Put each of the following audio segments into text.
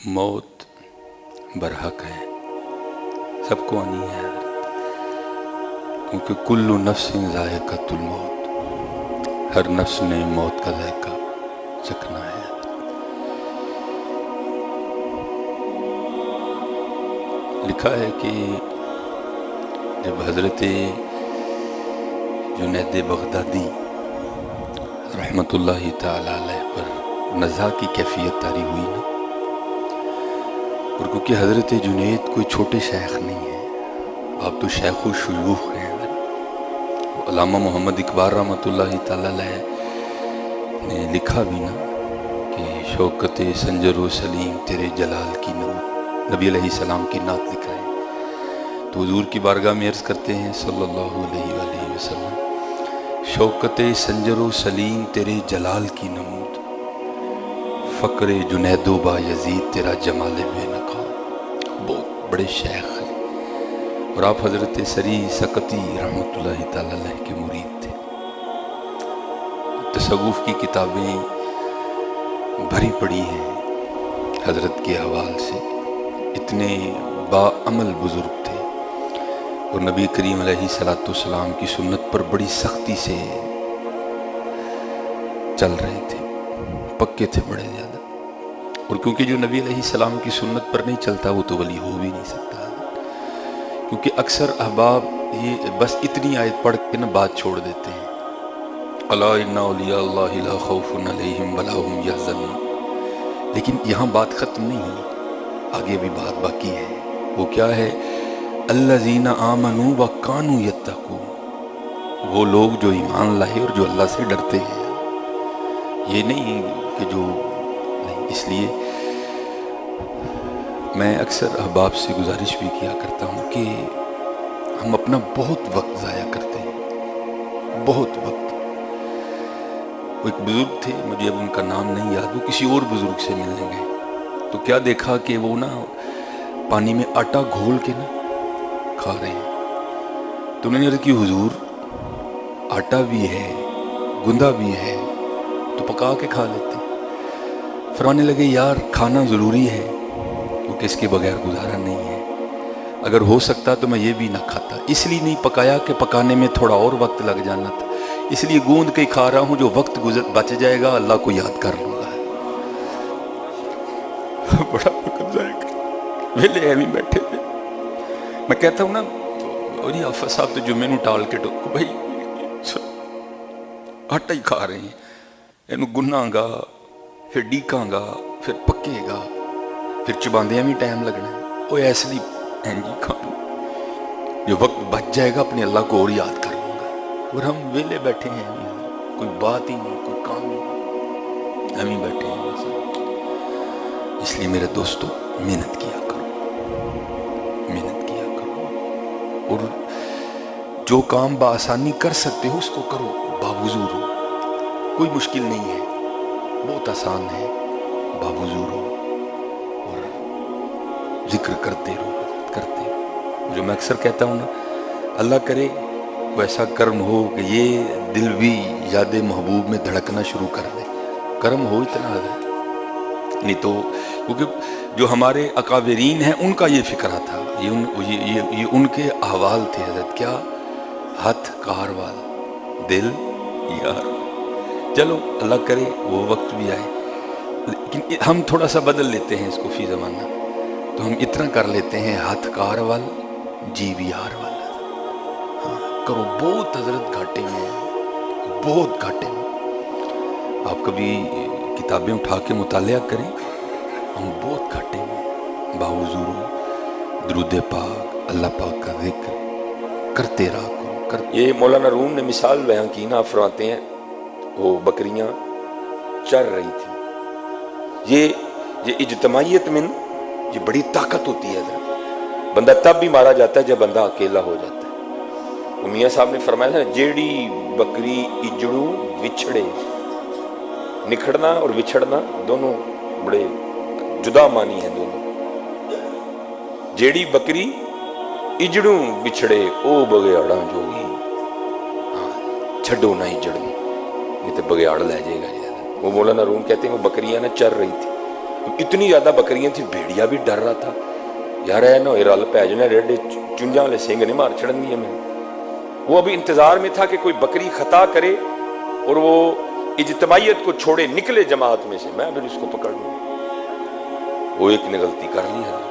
موت برحق ہے، سب کو آنی ہے، کیونکہ کل نفس ذائقۃ الموت، ہر نفس نے موت کا ذائقہ چکھنا ہے۔ لکھا ہے کہ جب حضرت جنید بغدادی رحمۃ اللہ تعالی علیہ پر نزا کی کیفیت طاری ہوئی نا، اور کیونکہ حضرت جنید کوئی چھوٹے شیخ نہیں ہے، آپ تو شیخ و شیوخ ہیں۔ علامہ محمد اقبال رحمۃ اللہ تعالی علیہ نے لکھا بھی نا کہ شوکت سنجر و سلیم تیرے جلال کی نعت، نبی علیہ السلام کی نعت لکھ رہے ہیں، تو حضور کی بارگاہ میں عرض کرتے ہیں صلی اللہ علیہ وآلہ وسلم، شوکت سنجر و سلیم تیرے جلال کی نمود، فقر جنید و با یزید تیرا جمال بے نقاب۔ بہت بڑے شیخ ہیں، اور آپ حضرت سری سقطی رحمۃ اللہ تعالی علیہ کے مرید تھے۔ تصوف کی کتابیں بھری پڑی ہیں حضرت کے حوال سے، اتنے باعمل بزرگ تھے، اور نبی کریم علیہ السلام کی سنت پر بڑی سختی سے چل رہے تھے، پکے تھے بڑے زیادہ، اور کیونکہ جو نبی علیہ السلام کی سنت پر نہیں چلتا وہ تو ولی ہو بھی نہیں سکتا، کیونکہ اکثر احباب یہ بس اتنی آیت پڑھ کے نا بات چھوڑ دیتے ہیں، الا ان اولیاء اللہ لا خوف علیہم ولا هم یحزنون، لیکن یہاں بات ختم نہیں ہوئی، آگے بھی بات باقی ہے۔ وہ کیا ہے؟ الذین آمنوا وکانوا یتقون، وہ لوگ جو ایمان لائے اور جو اللہ سے ڈرتے ہیں، یہ نہیں کہ جو نہیں۔ اس لیے میں اکثر احباب سے گزارش بھی کیا کرتا ہوں کہ ہم اپنا بہت وقت ضائع کرتے ہیں، بہت وقت۔ وہ ایک بزرگ تھے، مجھے اب ان کا نام نہیں یاد، وہ کسی اور بزرگ سے ملنے گئے تو کیا دیکھا کہ وہ نا پانی میں آٹا گھول کے نا کھا رہے ہیں، تو انہوں نے عرض کی حضور آٹا بھی ہے گندا بھی ہے تو پکا کے کھا لیتے۔ فرمانے لگے یار کھانا ضروری ہے کیونکہ اس کے بغیر گزارا نہیں ہے، اگر ہو سکتا تو میں یہ بھی نہ کھاتا، اس لیے نہیں پکایا کہ پکانے میں تھوڑا اور وقت لگ جانا تھا، اس لیے گوند کے کھا رہا ہوں، جو وقت بچ جائے گا اللہ کو یاد کر لوں گا۔ بڑا وقت ضائع کر ویلے ایویں بیٹھے تھے۔ میں کہتا ہوں نا، اور یہ آفت صاحب تو جمعے نو ٹال کے ٹوکو بھائی آٹا ہی کھا رہے ہیں، اینو گناں گا پھر ڈیکاں گا پھر پکے گا پھر چباندیاں بھی ٹائم لگنا ہے، وہ ایسے ہی جی کھانا، جو وقت بچ جائے گا اپنے اللہ کو اور یاد کر لوں گا، اور ہم ویلے بیٹھے ہیں، کوئی بات ہی نہیں، کوئی کام نہیں، ہم ہی بیٹھے ہیں بس۔ اس لیے میرے دوستو محنت کیا کرو، محنت کیا کرو، اور جو کام بآسانی کر سکتے ہو اس کو کرو، باوضو رہو، کوئی مشکل نہیں ہے، بہت آسان ہے، باوضو رہو اور ذکر کرتے رہو، کرتے رہو۔ جو میں اکثر کہتا ہوں نا، اللہ کرے ویسا کرم ہو کہ یہ دل بھی یاد محبوب میں دھڑکنا شروع کر دے، کرم ہو اتنا ہے، نہیں تو کیونکہ جو ہمارے اکابرین ہیں ان کا یہ فکرہ تھا، یہ ان کے احوال تھے حضرت، کیا ہاتھ کار وال دل یار۔ چلو اللہ کرے وہ وقت بھی آئے، لیکن ہم تھوڑا سا بدل لیتے ہیں اس کو فی زمانہ، تو ہم اتنا کر لیتے ہیں ہاتھ کار وال جی بھی یار والا۔ ہاں کرو، بہت حضرت گھاٹے میں، بہت گھاٹے میں۔ آپ کبھی کتابیں اٹھا کے مطالعہ کریں، ہم بہت گھاٹے میں، باوضو رہو، درود پاک، اللہ پاک کا ذکر کرتے رہا کرو۔ یہ مولانا روم نے مثال بیان کی نا، آپ فرماتے ہیں وہ بکریاں چر رہی تھی، یہ اجتماعیت میں یہ بڑی طاقت ہوتی ہے حضرت، بندہ تب بھی مارا جاتا ہے جب بندہ اکیلا ہو جاتا ہے۔ میاں صاحب نے فرمایا تھا جیڑی بکری اجڑو وچھڑے، نکھڑنا اور وچھڑنا دونوں بڑے جدا معنی ہیں دونوں۔ جیڑی بکری اجڑوں بچھڑے او بگیاڑاں جوگی، چھڈو نہ اجڑ نہیں تو بگیاڑ لے جائے گا۔ وہ مولانا روم کہتے ہیں وہ بکریاں نہ چر رہی تھی، اتنی زیادہ بکریاں تھی، بھیڑیا بھی ڈر رہا تھا، یار اے نہ ہوئے رل پی جانا، ریڈے چنجاں والے سنگ نے مار چھڑنی ہے میں۔ وہ ابھی انتظار میں تھا کہ کوئی بکری خطا کرے اور وہ اجتماعیت کو چھوڑے، نکلے جماعت میں سے، میں پھر اس کو پکڑ لوں۔ وہ ایک نے غلطی کر لی ہے،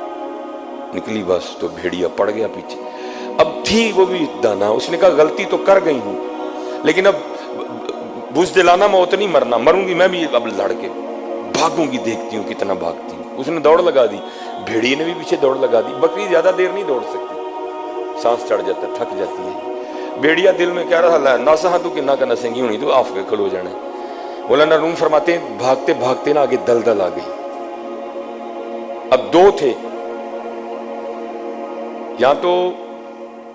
نکلی بس تو بھیڑیا پڑ گیا پیچھے۔ اب تھی وہ بھی دانا، اس نے کہا غلطی تو کر گئی ہوں لیکن اب بزدلانہ موت نہیں مرنا، مروں گی میں بھی اب لڑ کے، بھاگوں گی، دیکھتی ہوں کتنا بھاگتی ہوں۔ اس نے دوڑ لگا دی، بھیڑیے نے بھی پیچھے دوڑ لگا دی۔ بکری زیادہ دیر نہیں دوڑ سکتی، سانس چڑھ جاتا ہے، تھک جاتی ہے۔ بھیڑیا دل میں کہہ رہا ہے ناسا تو کنا کا نسیں گی ہونی، تو آف کے کھلو جانا ہے۔ مولانا روم فرماتے ہیں بھاگتے بھاگتے نا آگے دلدل آ گئی۔ اب دو تھے، یا تو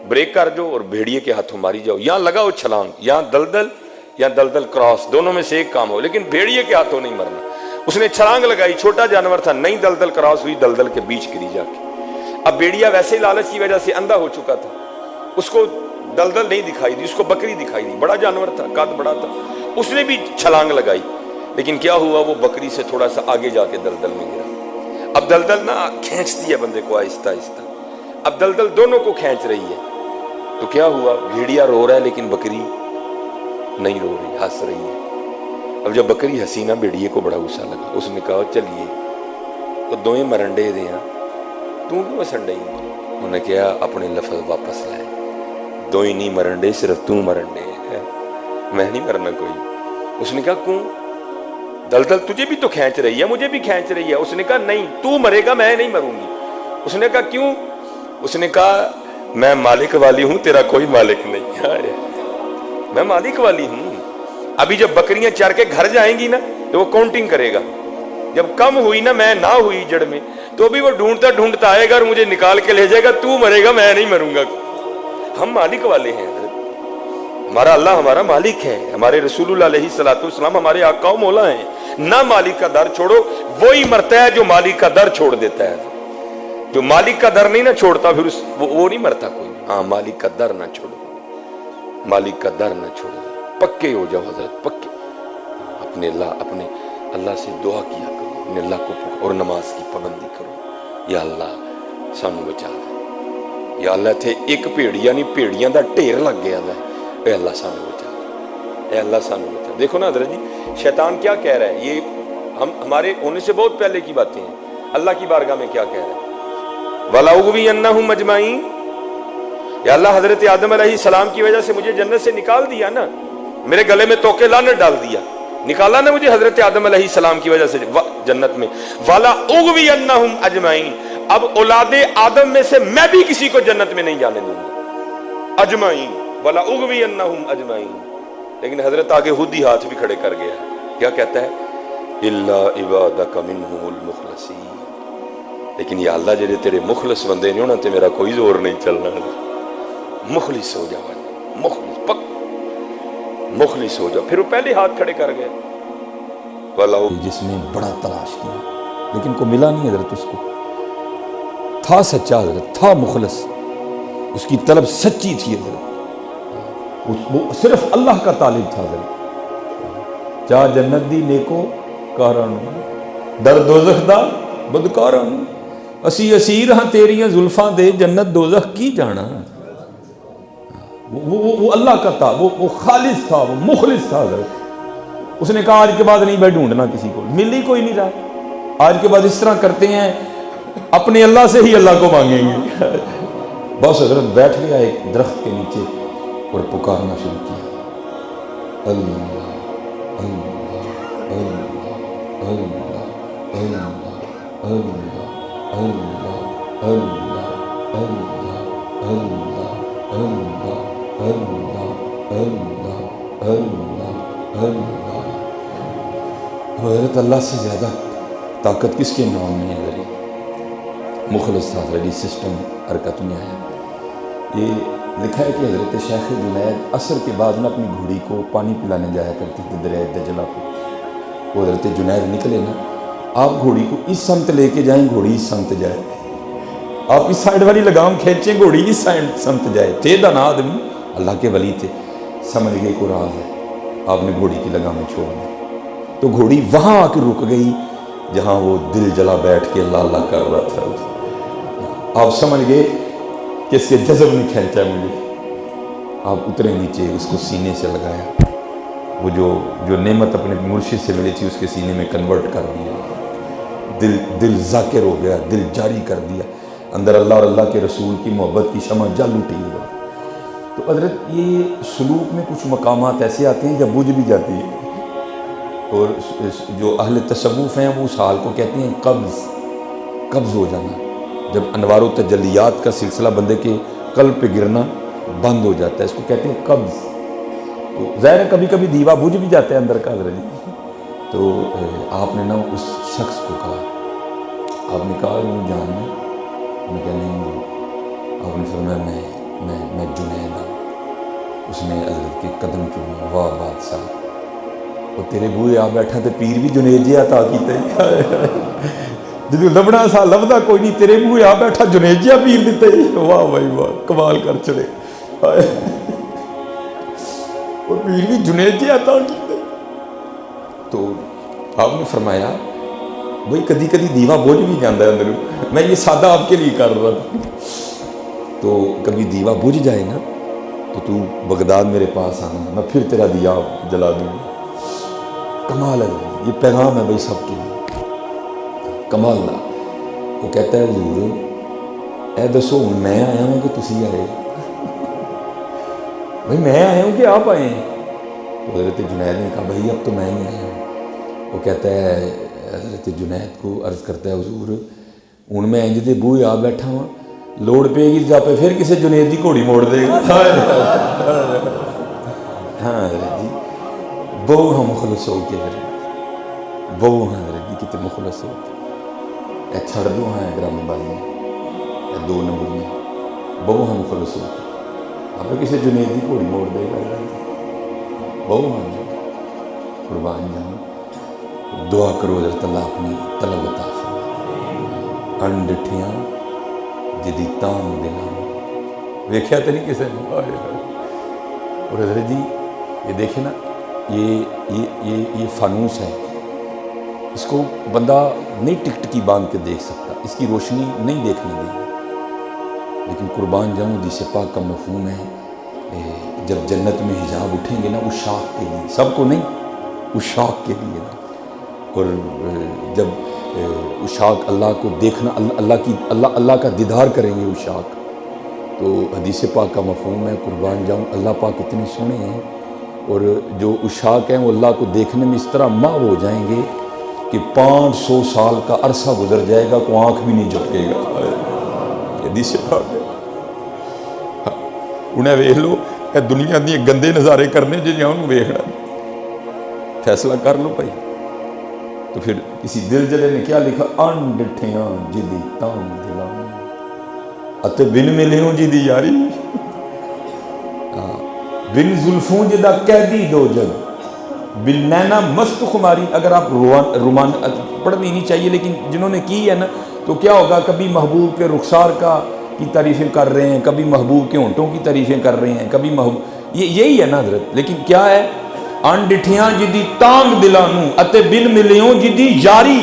بریک کر جو اور بھیڑیے کے ہاتھوں ماری جاؤ، یا لگاؤ چھلانگ، یا دلدل یا دلدل کراس، دونوں میں سے ایک کام ہو، لیکن بھیڑیے کے ہاتھوں نہیں مرنا۔ اس نے چھلانگ لگائی، چھوٹا جانور تھا، نہیں دلدل کراس ہوئی، دلدل کے بیچ گری جا کے۔ اب بھیڑیا ویسے لالچ کی وجہ سے اندھا ہو چکا تھا، اس کو دلدل نہیں دکھائی دی، اس کو بکری دکھائی دی، بڑا جانور تھا، قد بڑا تھا، اس نے بھی چھلانگ لگائی، لیکن کیا ہوا، وہ بکری سے تھوڑا سا آگے جا کے دلدل میں گرا۔ اب دلدل نا کھینچتی ہے بندے کو آہستہ آہستہ، اب دلدل دونوں کو کھینچ رہی ہے، تو کیا ہوا، بھیڑیا رو رہا ہے لیکن بکری نہیں رو رہی، ہنس رہی ہے۔ اب جب بکری ہنسی نا، بھیڑیے کو بڑا غصہ لگا، اس نے کہا چلیے تو دوئیں مرنڈے دے ہیں، تو کیوں سنڈے ہی؟ انہوں نے کہا اپنے لفظ واپس لائے، دوئیں نہیں مرنڈے، صرف تو مرنڈے ہے، میں نہیں مرنا کوئی۔ اس نے کہا کیوں؟ دلدل تجھے بھی تو کھینچ رہی ہے، مجھے بھی کھینچ رہی ہے۔ اس نے کہا نہیں، تو مرے گا، میں نہیں مروں گی۔ اس نے کہا کیوں؟ اس نے کہا میں مالک والی ہوں، تیرا کوئی مالک نہیں، میں مالک والی ہوں۔ ابھی جب بکریاں چر کے گھر جائیں گی نا تو وہ کاؤنٹنگ کرے گا، جب کم ہوئی نا، میں نہ ہوئی جڑ میں، تو بھی وہ ڈھونڈتا ڈھونڈتا آئے گا اور مجھے نکال کے لے جائے گا، تو مرے گا، میں نہیں مروں گا۔ ہم مالک والے ہیں، ہمارا اللہ ہمارا مالک ہے، ہمارے رسول اللہ علیہ السلام ہمارے آقا و مولا ہیں۔ نہ مالک کا در چھوڑو، وہی مرتا ہے جو مالک کا در چھوڑ دیتا ہے۔ جو مالک کا در نہیں نہ چھوڑتا پھر وہ نہیں مرتا کوئی۔ ہاں، مالک کا در نہ چھوڑو، مالک کا در نہ چھوڑو، پکے ہو جاؤ حضرت، پکے اپنے اللہ سے دعا کیا کرو، اپنے اللہ کو پکڑو اور نماز کی پابندی کرو۔ یا اللہ سانو بچا دے، یا اللہ تھے ایک بھیڑیا نہیں، بھیڑیاں دا ڈھیر لگ گیا ہے، اے اللہ سانو بچا دے، اے اللہ سانو بچا دے۔ دیکھو نا حضرت جی، شیطان کیا کہہ رہا ہے، یہ ہمارے ہونے سے بہت پہلے کی باتیں ہیں۔ اللہ کی بارگاہ میں کیا کہہ رہا ہے، وَلَأُغْوِيَنَّهُمْ أَجْمَعِينَ، یا اللہ حضرت آدم علیہ السلام کی وجہ سے مجھے جنت سے نکال دیا نا، میرے گلے میں توقے لعنت ڈال دیا، نکالا نا مجھے حضرت آدم علیہ السلام کی وجہ سے جنت میں، وَلَأُغْوِيَنَّهُمْ أَجْمَعِينَ، اب اولاد آدم میں سے میں بھی کسی کو جنت میں نہیں جانے دوں گا، اجمعین، وَلَأُغْوِيَنَّهُمْ أَجْمَعِينَ۔ لیکن حضرت آگے خود ہی ہاتھ بھی کھڑے کر گیا، کیا کہتا ہے، إِلَّا عِبَادَكَ مِنْهُمُ الْمُخْلَصِينَ، لیکن یا اللہ جڑے تیرے مخلص بندے نے انہاں تے میرا کوئی زور نہیں چلنا، مخلص ہو جاؤ، مخلص پک مخلص ہو جاؤ۔ پھر وہ پہلے ہاتھ کھڑے کر گئے، جس نے بڑا تلاش کیا لیکن کو ملا نہیں حضرت، اس کو تھا سچا حضرت، تھا مخلص، اس کی طلب سچی تھی حضرت، وہ صرف اللہ کا طالب تھا حضرت۔ چاہ جنت دی نیکو کاران، در دوزخ دا بدکاران، اسی اسیر ہاں تیریاں زلفاں دے، جنت دوزخ کی جانا۔ وہ اللہ کا تھا، وہ خالص تھا، وہ مخلص تھا حضرت۔ اس نے کہا آج کے بعد نہیں بھائی ڈھونڈنا کسی کو، مل ہی کوئی نہیں رہا، آج کے بعد اس طرح کرتے ہیں اپنے اللہ سے ہی اللہ کو مانگیں گے۔ بس حضرت بیٹھ گیا ایک درخت کے نیچے اور پکارنا شروع کیا، اللہ اللہ اللہ اللہ اللہ اللہ اللہ اللہ اللہ اللہ اللہ اللہ۔ حضرت اللہ سے زیادہ طاقت کس کے نام میں ہے حضرت؟ مخلص تھا حضرت، سسٹم حرکت میں آیا۔ یہ لکھا ہے کہ حضرت شیخ جنید عصر کے بعد نہ اپنی گھوڑی کو پانی پلانے جایا کرتے تھے دریائے دجلہ کو۔ وہ حضرت جنید نکلے نا، آپ گھوڑی کو اس سمت لے کے جائیں، گھوڑی اس سمت جائے، آپ اس سائڈ والی لگام کھینچیں، گھوڑی اس سائڈ سمت جائے۔ تھے دانا آدمی، اللہ کے ولی تھے، سمجھ گئے کو راز ہے، آپ نے گھوڑی کی لگامیں چھوڑ دی تو گھوڑی وہاں آ کے رک گئی جہاں وہ دل جلا بیٹھ کے اللہ اللہ کر رہا تھا۔ آپ سمجھ گئے کہ اس کے جذب نہیں کھینچا مجھے۔ آپ اترے نیچے، اس کو سینے سے لگایا، وہ جو نعمت اپنے مرشد سے ملی تھی اس کے سینے میں کنورٹ کر دیا، دل ذاکر ہو گیا، دل جاری کر دیا، اندر اللہ اور اللہ کے رسول کی محبت کی شمع جل اٹھی ہے۔ تو حضرت یہ سلوک میں کچھ مقامات ایسے آتے ہیں جب بجھ بھی جاتی ہے، اور جو اہل تصوف ہیں وہ اس حال کو کہتے ہیں قبض ہو جانا، جب انوار و تجلیات کا سلسلہ بندے کے قلب پہ گرنا بند ہو جاتا ہے، اس کو کہتے ہیں قبض۔ تو ظاہر ہے کبھی کبھی دیوا بجھ بھی جاتا ہے اندر کا حضرت جی۔ تو آپ نے نا اس شخص کو کہا، آپ نے کہا وہ جاننا؟ میں کہا نہیں۔ آپ نے فرمایا میں جنید ہوں۔ اس نے حضرت کے قدم چومے، واہ بادشاہ، وہ تیرے بوئے آ بیٹھا تے پیر بھی جنید جی عطا کیتے، جدو لبنا سا لبدا کوئی نہیں، تیرے بوئے آ بیٹھا جنید جی پیر دیتے، واہ بھائی واہ، کمال کر چلے، وہ پیر بھی جنید جی عطا کیتے۔ تو آپ نے فرمایا بھائی کدی کدی دیوا بجھ بھی جاندہ ہے اندر، میں یہ سادہ آپ کے لیے کر رہا تھا۔ تو کبھی دیوا بجھ جائے نا تو بغداد میرے پاس آنا، میں پھر تیرا دیا جلا دوں گا۔ کمال ہے، یہ پیغام ہے بھائی سب کے لیے، کمال دا۔ وہ کہتا ہے حضور اے دسو میں آیا ہوں کہ تسی آئے؟ بھائی میں آیا ہوں کہ آپ آئے ہیں؟ تو حضرت جنید نے کہا بھائی اب تو میں ہی آیا ہوں۔ وہ کہتا ہے، حضرت جنید کو عرض کرتا ہے حضور ہوں میں انج دے بوئے آ بیٹھا ہوں، لوڑ پے گی جا پہ پھر کسی جنید دی گھوڑی موڑ دے گا۔ ہاں حضرت جی بہو ہاں مخلص ہو کے، حضرت بہو ہاں حضرت جی کتنے مخلص ہو کے، اے چھڑ دو ہاں گرام بالی اے دو نمبریاں، بہو ہاں مخلص ہو کے، آپ کسی جنید دی گھوڑی موڑ دے گا، بہو ہاں جی قربان جاؤں۔ دعا کرو حضرت اللہ اپنی طلب عطا فرمائے، انڈٹھیاں جدی تام دلان، ویکھیا تو نہیں کسی نے؟ اور حضرت جی یہ دیکھیں نا، یہ فانوس ہے، اس کو بندہ نہیں ٹک ٹکی باندھ کے دیکھ سکتا، اس کی روشنی نہیں دیکھنے دے گی، لیکن قربان جاؤں حدیث پاک کا مفہوم ہے جب جنت میں حجاب اٹھیں گے نا اس شاخ کے لیے، سب کو نہیں، اس شاخ کے لیے نا، اور جب اشاق اللہ کو دیکھنا، اللہ کا دیدار کریں گے اشاق، تو حدیث پاک کا مفہوم ہے قربان جاؤں اللہ پاک اتنے سونے ہیں، اور جو اشاق ہیں وہ اللہ کو دیکھنے میں اس طرح محو ہو جائیں گے کہ 500 سال کا عرصہ گزر جائے گا کو آنکھ بھی نہیں جھپکے گا۔ حدیث پاک ہے، انہیں ویکھ لو کہ دنیا دی گندے نظارے کرنے جی انہوں ویکھنا، فیصلہ کر لو بھائی۔ تو پھر کسی دل جلے نے کیا لکھا، انڈٹھیاں جدی تام دلان اتے بن ملیوں جی دی یاری، بن زلفوں جدا قیدی دو جگ، بن نینا مست خماری۔ اگر آپ رومان پڑھنی نہیں چاہیے لیکن جنہوں نے کی ہے نا تو کیا ہوگا، کبھی محبوب کے رخسار کی تعریفیں کر رہے ہیں، کبھی محبوب کے ہونٹوں کی تعریفیں کر رہے ہیں، کبھی محبوب، یہی ہے نا حضرت، لیکن کیا ہے، ان ڈٹھیاں جدی تانگ دلانوں اتے بن ملیوں جدی یاری،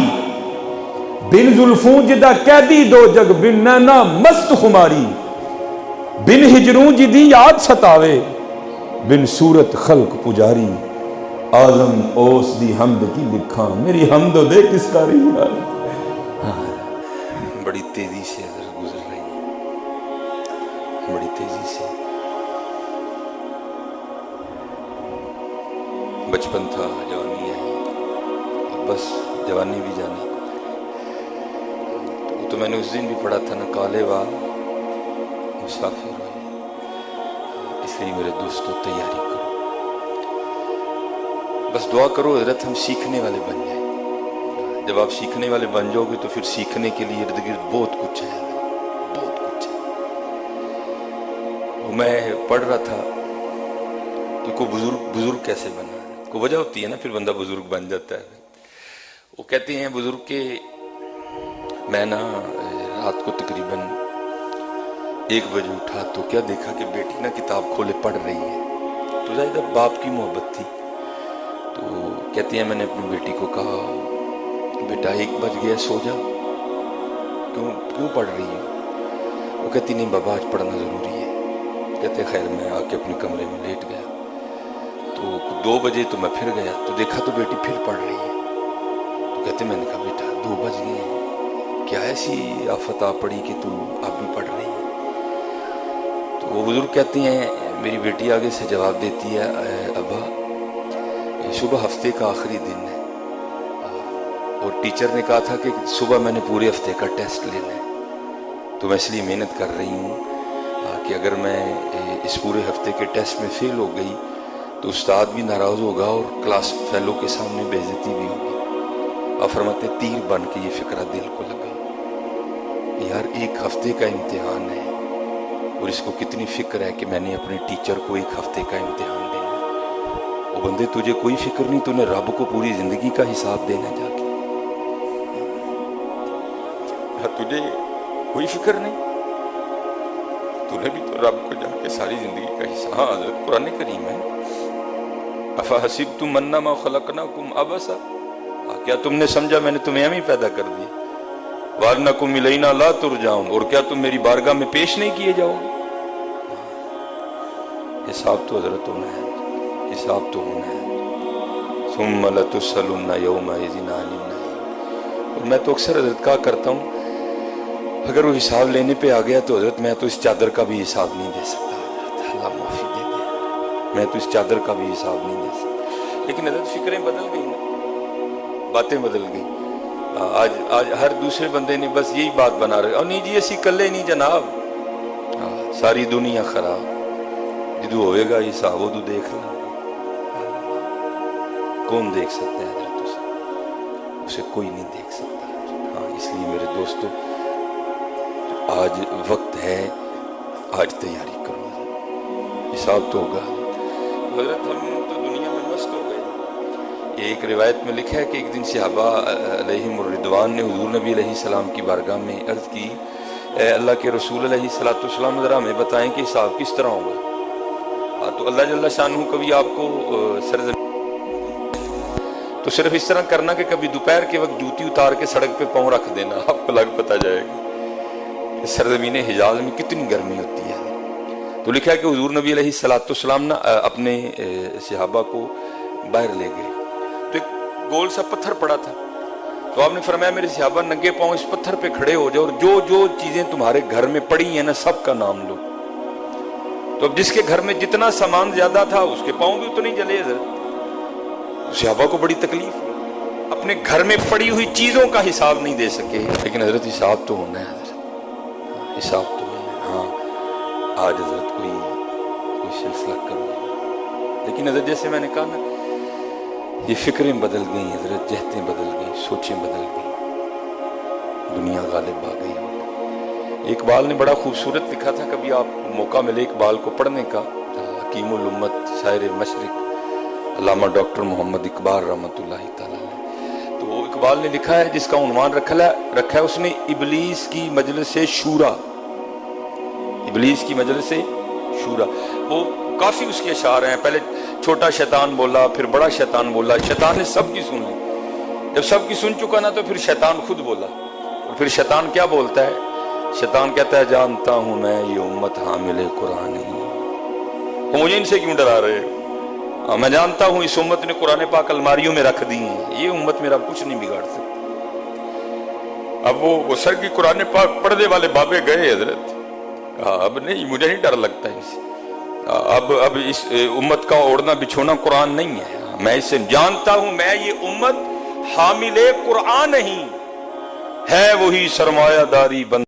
بن زلفوں جدا قیدی دو جگ، بن نینا مست خماری، بن ہجروں جدی یاد ستاوے، بن صورت خلق پجاری، آزم اوس دی حمد کی لکھاں، میری حمد دے کس کاری۔ بڑی تیزی سے حضرت گزر رہی ہے، بڑی تیزی سے۔ بچپن تھا، جوانی ہے، اب بس جوانی بھی جانی۔ تو میں نے اس دن بھی پڑھا تھا نا، کالے وال مسافر ہوئے، اس لیے میرے دوستوں تیاری کرو، بس دعا کرو حضرت ہم سیکھنے والے بن جائیں۔ جب آپ سیکھنے والے بن جاؤ گے تو پھر سیکھنے کے لیے ارد گرد بہت کچھ ہے، بہت کچھ ہے۔ وہ میں پڑھ رہا تھا کہ کوئی بزرگ کیسے بنا، کوئی وجہ ہوتی ہے نا پھر بندہ بزرگ بن جاتا ہے۔ وہ کہتے ہیں بزرگ کہ میں نا رات کو تقریباً 1 بجے اٹھا تو کیا دیکھا کہ بیٹی نا کتاب کھولے پڑھ رہی ہے، تو ظاہر باپ کی محبت تھی، تو کہتی ہیں میں نے اپنی بیٹی کو کہا بیٹا 1 بج گیا, سو جا. کیوں پڑھ رہی ہے؟ وہ کہتی نہیں بابا آج پڑھنا ضروری ہے. کہتے خیر میں آ کے اپنے کمرے میں لیٹ گیا. تو 2 بجے تو میں پھر گیا تو دیکھا تو بیٹی پھر پڑھ رہی ہے. تو کہتے میں نے کہا بیٹا 2 بج گئے ہیں, کیا ایسی آفت آ پڑی کہ تو اب بھی پڑھ رہی ہے؟ تو وہ بزرگ کہتی ہیں, میری بیٹی آگے سے جواب دیتی ہے, ابا صبح ہفتے کا آخری دن ہے اور ٹیچر نے کہا تھا کہ صبح میں نے پورے ہفتے کا ٹیسٹ لینا ہے, تو میں اس لیے محنت کر رہی ہوں کہ اگر میں اس پورے ہفتے کے ٹیسٹ میں فیل ہو گئی تو استاد بھی ناراض ہوگا اور کلاس فیلو کے سامنے بے عزتی بھی ہوگی. اور فرماتے تیر بن کے یہ فکرہ دل کو لگا, یار 1 ہفتے کا امتحان ہے اور اس کو کتنی فکر ہے کہ میں نے اپنے ٹیچر کو 1 ہفتے کا امتحان دینا. وہ بندے تجھے کوئی فکر نہیں, تو نے رب کو پوری زندگی کا حساب دینا جا کے. تجھے کوئی فکر نہیں, تو نے بھی تو رب کو جا کے ساری زندگی کا حساب. ہاں حضرت قرآن کریم ہے, افحسبتم انما خلقناکم عبثا, کیا تم نے سمجھا میں نے تمہیں ایم ہی پیدا کر دی, وانکم الینا لا ترجعون, اور کیا تم میری بارگاہ میں پیش نہیں کیے جاؤ گے؟ حساب تو حضرت ہونا ہے, حساب تو ہونا ہے. ثم لتسألن یومئذ عن النعیم. اور میں تو اکثر حضرت کہا کرتا ہوں, اگر وہ حساب لینے پہ آ گیا تو حضرت میں تو اس چادر کا بھی حساب نہیں دے سکتا. حضرت اللہ معافی دے دے, میں تو اس چادر کا بھی حساب نہیں دے سکتا. لیکن حضرت فکریں بدل گئی نا, باتیں بدل گئی. آج ہر دوسرے بندے نے بس یہی بات بنا رہے, اور نہیں جی اسی کلے نہیں جناب, ساری دنیا خراب, جدو ہوئے گا حساب وہ تو دیکھ لیں. کون دیکھ سکتا ہے حضرت اسے کوئی نہیں دیکھ سکتا. ہاں اس لیے میرے دوستو آج وقت ہے, آج تیاری کرو, حساب تو ہوگا. حضرت ہم تو دنیا میں مست ہو گئے. یہ ایک روایت میں لکھا ہے کہ ایک دن صحابہ علیہم الرضوان نے حضور نبی علیہ السلام کی بارگاہ میں عرض کی, اے اللہ کے رسول علیہ السلام ذرا ہمیں بتائیں کہ حساب کس طرح ہوگا. تو اللہ جل شانہ کبھی آپ کو تو صرف اس طرح کرنا کہ کبھی دوپہر کے وقت جوتی اتار کے سڑک پہ پاؤں رکھ دینا, آپ کو لگ پتہ جائے گا سرزمین حجاز میں کتنی گرمی ہوتی ہے. تو لکھا ہے کہ حضور نبی علیہ السلام اپنے صحابہ کو باہر لے گئے, تو ایک گول سا پتھر پڑا تھا. تو آپ نے فرمایا میرے صحابہ ننگے پاؤں اس پتھر پہ کھڑے ہو جاؤ, اور جو چیزیں تمہارے گھر میں پڑی ہیں نا سب کا نام لو. تو اب جس کے گھر میں جتنا سامان زیادہ تھا اس کے پاؤں بھی اتنے جلے. حضرت صحابہ کو بڑی تکلیف, اپنے گھر میں پڑی ہوئی چیزوں کا حساب نہیں دے سکے. لیکن حضرت حساب تو ہونا ہے, حضرت حساب تو ہونا ہے. ہاں آج حضرت کوئی سلسلہ کرو, لیکن حضرت جیسے میں نے کہا نا یہ فکریں بدل گئیں حضرت, جہتیں بدل گئیں, سوچیں بدل گئیں, دنیا غالب آ گئی. اقبال نے بڑا خوبصورت لکھا تھا, کبھی آپ موقع ملے اقبال کو پڑھنے کا, حکیم الامت شاعر مشرق علامہ ڈاکٹر محمد اقبال رحمۃ اللہ تعالی. تو اقبال نے لکھا ہے, جس کا عنوان رکھا ہے اس نے ابلیس کی مجلس شورا, ابلیس کی مجلس شورا. وہ کافی اس کے اشعار ہیں, پہلے چھوٹا شیطان بولا, پھر بڑا شیطان بولا, شیطان نے سب کی سن لی. جب سب کی سن چکا نا تو پھر شیطان خود بولا, اور پھر شیطان کیا بولتا ہے؟ شیطان کہتا ہے جانتا ہوں میں یہ امت حامل قرآن نہیں, تو مجھے ان سے کیوں ڈرا رہے ہیں؟ میں جانتا ہوں اس امت نے قرآن پاک الماریوں میں رکھ دی ہیں, یہ امت میرا کچھ نہیں بگاڑ سکتی. اب وہ سر کی قرآن پاک پردے والے بابے گئے حضرت, اب نہیں مجھے نہیں ڈر لگتا ہے اس. اب اس امت کا اوڑھنا بچھونا قرآن نہیں ہے. میں اسے جانتا ہوں میں یہ امت حامل قرآن نہیں ہے, وہی سرمایہ داری بندہ